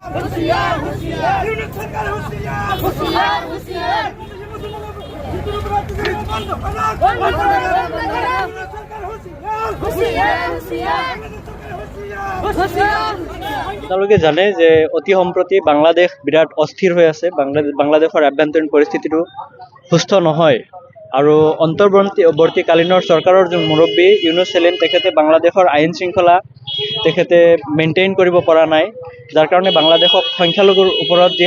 होशियार होशियार सरकार होशियार होशियार होशियार আপোনালোকে জানে যে অতি সম্প্ৰতি বাংলাদেশ বিৰাট অস্থিৰ হৈ আছে। বাংলাদেশৰ আভ্যন্তৰীণ পৰিস্থিতিটো সুস্থ নহয় আৰু অন্তৰ্বৰ্তীকালীনৰ চৰকাৰৰ যোন মুৰব্বী ইউনুছ চেলিম তেখেতে বাংলাদেশৰ আইন শৃংখলা তেখেতে মেইনটেইন কৰিব পৰা নাই, যাৰ কাৰণে বাংলাদেশক সংখ্যালঘুৰ ওপৰত যি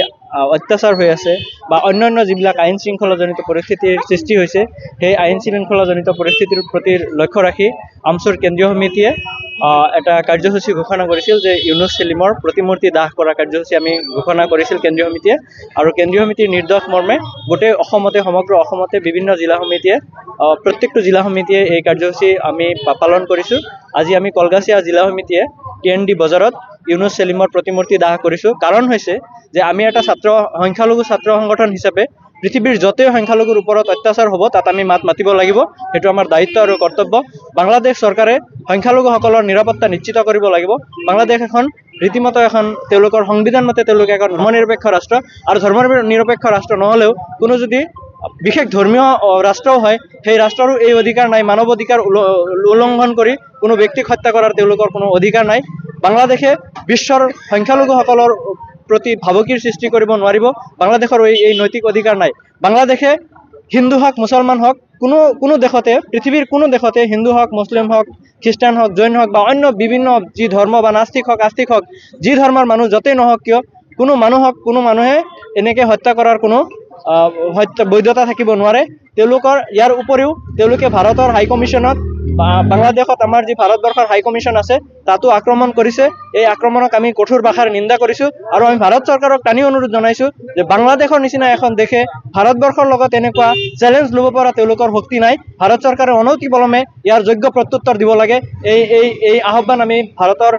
অত্যাচাৰ হৈ আছে বা অন্যান্য যিবিলাক আইন শৃংখলাজনিত পৰিস্থিতিৰ সৃষ্টি হৈছে, সেই আইন শৃংখলাজনিত পৰিস্থিতিৰ প্ৰতি লক্ষ্য ৰাখি আমছুৰ কেন্দ্ৰীয় সমিতিয়ে এটা কাৰ্যসূচী ঘোষণা কৰিছিল যে ইউনুছ চেলিমৰ প্ৰতিমূৰ্তি দাহ কৰা কাৰ্যসূচী আমি ঘোষণা কৰিছিল কেন্দ্ৰীয় সমিতিয়ে। আৰু কেন্দ্ৰীয় সমিতিৰ নিৰ্দেশ মৰ্মে গোটেই অসমতে সমগ্ৰ অসমতে বিভিন্ন জিলা সমিতিয়ে প্ৰত্যেকটো জিলা সমিতিয়ে এই কাৰ্যসূচী আমি পালন কৰিছোঁ। আজি আমি কলগাছিয়া জিলা সমিতিয়ে TND বজাৰত ইউনুছ চেলিমৰ প্ৰতিমূৰ্তি দাহ কৰিছোঁ। কাৰণ হৈছে যে আমি এটা সংখ্যালঘু ছাত্ৰ সংগঠন হিচাপে পৃথিৱীৰ য'তেই সংখ্যালঘুৰ ওপৰত অত্যাচাৰ হ'ব তাত আমি মাত মাতিব লাগিব, সেইটো আমাৰ দায়িত্ব আৰু কৰ্তব্য। বাংলাদেশ চৰকাৰে সংখ্যালঘুসকলৰ নিৰাপত্তা নিশ্চিত কৰিব লাগিব। বাংলাদেশ এখন ৰীতিমতো এখন তেওঁলোকৰ সংবিধান মতে তেওঁলোকে এখন ধৰ্মনিৰপেক্ষ ৰাষ্ট্ৰ, আৰু ধৰ্মনিৰপেক্ষ ৰাষ্ট্ৰ নহ'লেও কোনো যদি বিশেষ ধৰ্মীয় ৰাষ্ট্ৰও হয়, সেই ৰাষ্ট্ৰৰো এই অধিকাৰ নাই মানৱ অধিকাৰ উলংঘন কৰি কোনো ব্যক্তিক হত্যা কৰাৰ তেওঁলোকৰ কোনো অধিকাৰ নাই। বাংলাদেশে বিশ্বৰ সংখ্যালঘুসকলৰ প্ৰতি ভাবুকিৰ সৃষ্টি কৰিব নোৱাৰিব। বাংলাদেশৰ এই নৈতিক অধিকাৰ নাই। বাংলাদেশে হিন্দু হওক মুছলমান হওক কোনো দেশতে, পৃথিৱীৰ কোনো দেশতে হিন্দু হওক মুছলিম হওক খ্ৰীষ্টান হওক জৈন হওক বা অন্য বিভিন্ন যি ধৰ্ম বা নাস্তিক হওক আস্তিক হওক যি ধৰ্মৰ মানুহ য'তেই নহওক কিয় কোনো মানুহে এনেকৈ হত্যা কৰাৰ কোনো বৈধতা থাকিব নোৱাৰে। ইয়াৰ উপৰিও তেওঁলোকে ভাৰতৰ হাই কমিশ্যনত বাংলাদেশত আমাৰ যি ভাৰতবৰ্ষৰ হাই কমিশ্যন আছে তাতো আক্ৰমণ কৰিছে। এই আক্ৰমণক আমি কঠোৰ ভাষাৰ নিন্দা কৰিছোঁ আৰু আমি ভাৰত চৰকাৰক টানি অনুৰোধ জনাইছোঁ যে বাংলাদেশৰ নিচিনা এখন দেশে ভাৰতবৰ্ষৰ লগত এনেকুৱা চেলেঞ্জ ল'ব পৰা তেওঁলোকৰ শক্তি নাই। ভাৰত চৰকাৰে অনতিপলমে ইয়াৰ যোগ্য প্ৰত্যুত্তৰ দিব লাগে। এই আহ্বান আমি ভাৰতৰ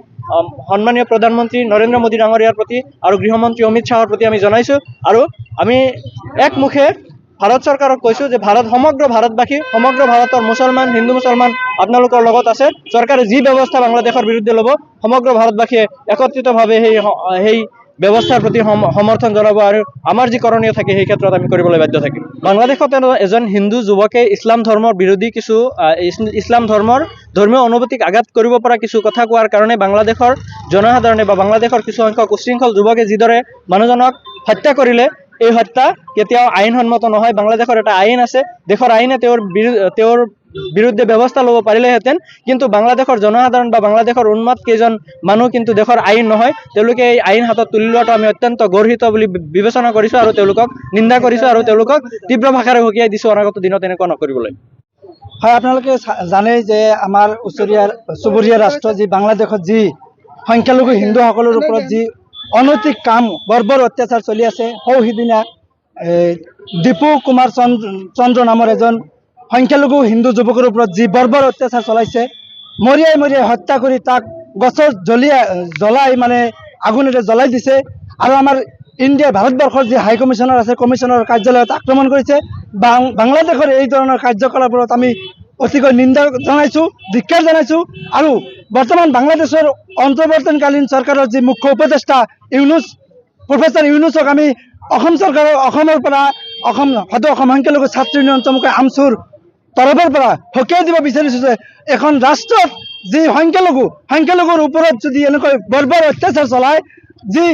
সন্মানীয় প্ৰধানমন্ত্ৰী নৰেন্দ্ৰ মোদী ডাঙৰীয়াৰ প্ৰতি আৰু গৃহমন্ত্ৰী অমিত শ্বাহৰ প্ৰতি আমি জনাইছোঁ। আৰু আমি একমুখে ভাৰত চৰকাৰক কৈছোঁ যে সমগ্ৰ ভাৰতবাসী, সমগ্ৰ ভাৰতৰ হিন্দু মুছলমান আপোনালোকৰ লগত আছে। চৰকাৰে যি ব্যৱস্থা বাংলাদেশৰ বিৰুদ্ধে ল'ব সমগ্ৰ ভাৰতবাসীয়ে একত্ৰিতভাৱে সেই ব্যৱস্থাৰ প্ৰতি সমৰ্থন জনাব আৰু আমাৰ যি কৰণীয় থাকে সেই ক্ষেত্ৰত আমি কৰিবলৈ বাধ্য থাকিম। বাংলাদেশত এজন হিন্দু যুৱকে ইছলাম ধৰ্মৰ বিৰোধী ইছলাম ধৰ্মীয় অনুভূতিক আঘাত কৰিব পৰা কিছু কথা কোৱাৰ কাৰণে বাংলাদেশৰ জনসাধাৰণে বা বাংলাদেশৰ কিছু সংখ্যক উশৃংখল যুৱকে যিদৰে মানুহজনক হত্যা কৰিলে, এই হত্যা কেতিয়াও আইনসন্মত নহয়। বাংলাদেশৰ এটা আইন আছে, দেশৰ আইনে তেওঁৰ বিৰুদ্ধে ব্যৱস্থা ল'ব পাৰিলেহেঁতেন, কিন্তু বাংলাদেশৰ জনসাধাৰণ বা বাংলাদেশৰ উন্মাদ কেইজন মানুহ কিন্তু দেশৰ আইন নহয়। তেওঁলোকে এই আইন হাতত তুলি লোৱাটো আমি অত্যন্ত গৰ্হিত বুলি বিবেচনা কৰিছোঁ আৰু তেওঁলোকক নিন্দা কৰিছোঁ আৰু তেওঁলোকক তীব্ৰ ভাষাৰে সকীয়াই দিছোঁ অনাগত দিনত এনেকুৱা নকৰিবলৈ। হয়, আপোনালোকে জানেই যে আমাৰ চুবুৰীয়া ৰাষ্ট্ৰ যি বাংলাদেশত যি সংখ্যালঘু হিন্দুসকলৰ ওপৰত যি অনৈতিক কাম বৰ্বৰ অত্যাচাৰ চলি আছে। সিদিনা দীপু কুমাৰ চন্দ্ৰ নামৰ এজন সংখ্যালঘু হিন্দু যুৱকৰ ওপৰত যি বৰ্বৰ অত্যাচাৰ চলাইছে, মৰিয়াই হত্যা কৰি তাক গছত জ্বলাই আগুনেৰে জ্বলাই দিছে। আৰু আমাৰ ভাৰতবৰ্ষৰ যি হাই কমিশ্যনাৰ আছে, কমিশ্যনাৰ কাৰ্যালয়ত আক্ৰমণ কৰিছে। বাংলাদেশৰ এই ধৰণৰ কাৰ্যকলাপত আমি অতিকৈ নিন্দা জনাইছোঁ, ধিক্কাৰ জনাইছোঁ। আৰু বৰ্তমান বাংলাদেশৰ অন্তৰ্বৰ্তীকালীন চৰকাৰৰ যি মুখ্য উপদেষ্টা প্ৰফেচাৰ ইউনুছক আমি অসমৰ পৰা অসম সংখ্যালঘু ছাত্ৰ ইউনিয়ন চমুকৈ আমছুৰ তৰফৰ পৰা সকীয়াই দিব বিচাৰিছোঁ যে এখন ৰাষ্ট্ৰত যি সংখ্যালঘুৰ ওপৰত যদি এনেকৈ বৰ্বৰ অত্যাচাৰ চলায়, যি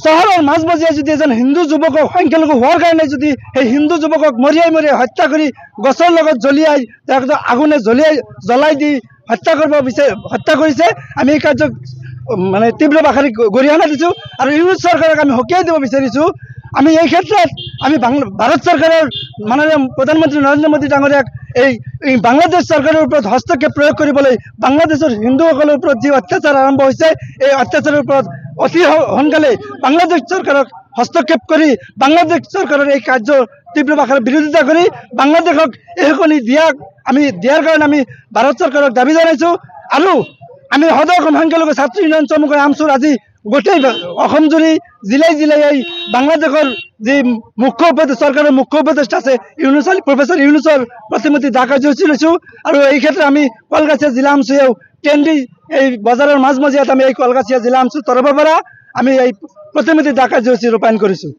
চহৰৰ মাজমজিয়াই যদি এজন হিন্দু যুৱকক সংখ্যালঘু হোৱাৰ কাৰণে যদি সেই হিন্দু যুৱকক মৰিয়াই হত্যা কৰি গছৰ লগত তেওঁক আগুনে জ্বলাই দি হত্যা কৰিছে, আমি এই কাৰ্যক তীব্ৰ ভাষাৰে গৰিহণা দিছোঁ আৰু ইউনুছ চৰকাৰক আমি সকীয়াই দিব বিচাৰিছোঁ। আমি এই ক্ষেত্ৰত ভাৰত চৰকাৰৰ মাননীয় প্ৰধানমন্ত্ৰী নৰেন্দ্ৰ মোদী ডাঙৰীয়াক এই বাংলাদেশ চৰকাৰৰ ওপৰত হস্তক্ষেপ প্ৰয়োগ কৰিবলৈ, বাংলাদেশৰ হিন্দুসকলৰ ওপৰত যি অত্যাচাৰ আৰম্ভ হৈছে এই অত্যাচাৰৰ ওপৰত অতি সোনকালে বাংলাদেশ চৰকাৰক হস্তক্ষেপ কৰি বাংলাদেশ চৰকাৰৰ এই কাৰ্য তীব্ৰ ভাষাৰে বিৰোধিতা কৰি বাংলাদেশক এই শকনি দিয়াৰ কাৰণে আমি ভাৰত চৰকাৰক দাবী জনাইছোঁ। আৰু আমি সদৌ অসম সংখ্যালঘু ছাত্ৰ ইউনিয়ন চমুকৈ আমছুৰ আজি গোটেই অসম জুৰি জিলাই এই বাংলাদেশৰ যি চৰকাৰৰ মুখ্য উপদেষ্টা আছে প্ৰফেচাৰ ইউনুছৰ প্ৰতিমূৰ্তি দাহ কাৰ্যসূচী লৈছোঁ। আৰু এই ক্ষেত্ৰত আমি কলগাছিয়া জিলা আমছুৱেও TND এই বজাৰৰ মাজমজিয়াত আমি এই কলগাছিয়া জিলা আমছুৰ তৰফৰ পৰা আমি এই প্ৰতিমূৰ্তি দাহ কাৰ্যসূচী ৰূপায়ণ কৰিছোঁ।